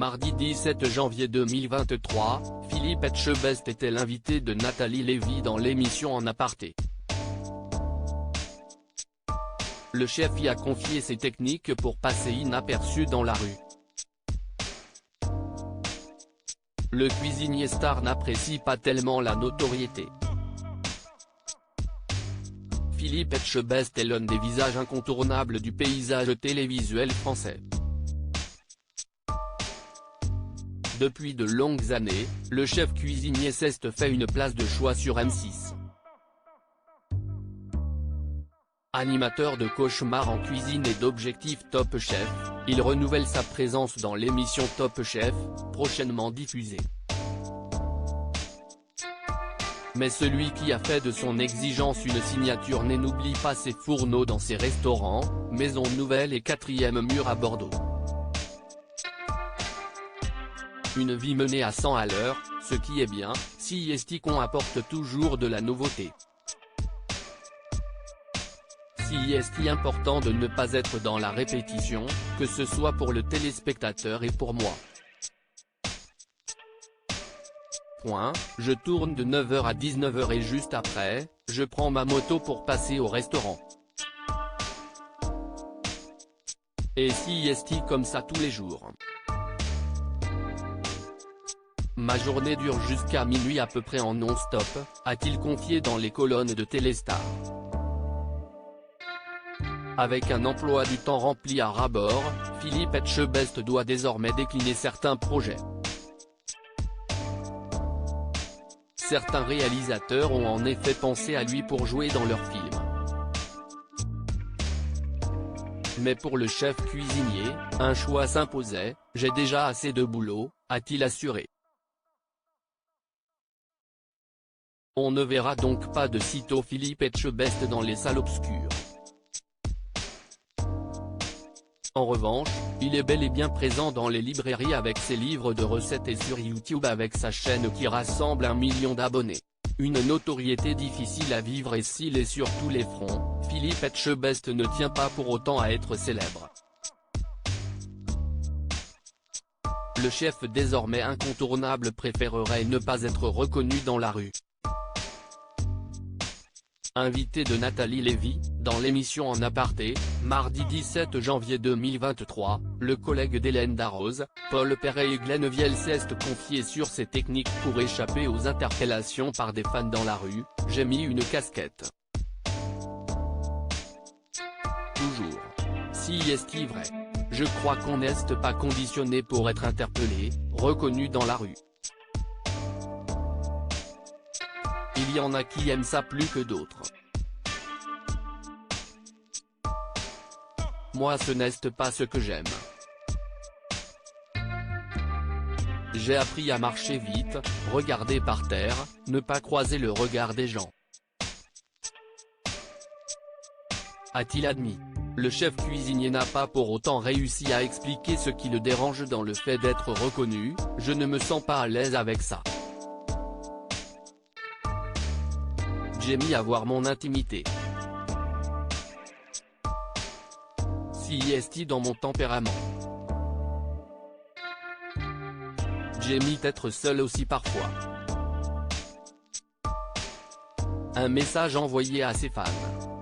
Mardi 17 janvier 2023, Philippe Etchebest était l'invité de Nathalie Lévy dans l'émission En Aparté. Le chef y a confié ses techniques pour passer inaperçu dans la rue. Le cuisinier star n'apprécie pas tellement la notoriété. Philippe Etchebest est l'un des visages incontournables du paysage télévisuel français. Depuis de longues années, le chef cuisinier s'est fait une place de choix sur M6. Animateur de cauchemars en cuisine et d'objectifs Top Chef, il renouvelle sa présence dans l'émission Top Chef, prochainement diffusée. Mais celui qui a fait de son exigence une signature n'oublie pas ses fourneaux dans ses restaurants, Maison Nouvelle et 4e Mur à Bordeaux. Une vie menée à 100 à l'heure, ce qui est bien, si Esticon apporte toujours de la nouveauté. Si est important de ne pas être dans la répétition, que ce soit pour le téléspectateur et pour moi. Je tourne de 9h à 19h et juste après, je prends ma moto pour passer au restaurant. Et si est comme ça tous les jours. Ma journée dure jusqu'à minuit à peu près en non-stop, a-t-il confié dans les colonnes de Téléstar. Avec un emploi du temps rempli à ras-bord, Philippe Etchebest doit désormais décliner certains projets. Certains réalisateurs ont en effet pensé à lui pour jouer dans leurs films. Mais pour le chef cuisinier, un choix s'imposait, j'ai déjà assez de boulot, a-t-il assuré. On ne verra donc pas de sitôt Philippe Etchebest dans les salles obscures. En revanche, il est bel et bien présent dans les librairies avec ses livres de recettes et sur YouTube avec sa chaîne qui rassemble 1 million d'abonnés. Une notoriété difficile à vivre et s'il est sur tous les fronts, Philippe Etchebest ne tient pas pour autant à être célèbre. Le chef désormais incontournable préférerait ne pas être reconnu dans la rue. Invité de Nathalie Lévy, dans l'émission En Aparté, mardi 17 janvier 2023, le collègue d'Hélène Darroze, Paul Perret et Glennevielle s'est confié sur ses techniques pour échapper aux interpellations par des fans dans la rue, j'ai mis une casquette. Toujours. Si est-il vrai. Je crois qu'on n'est pas conditionné pour être interpellé, reconnu dans la rue. Il y en a qui aiment ça plus que d'autres. Moi ce n'est pas ce que j'aime. J'ai appris à marcher vite, regarder par terre, ne pas croiser le regard des gens. A-t-il admis. Le chef cuisinier n'a pas pour autant réussi à expliquer ce qui le dérange dans le fait d'être reconnu, je ne me sens pas à l'aise avec ça. J'ai mis à voir mon intimité. Si est dans mon tempérament. J'ai mis être seul aussi parfois. Un message envoyé à ses fans.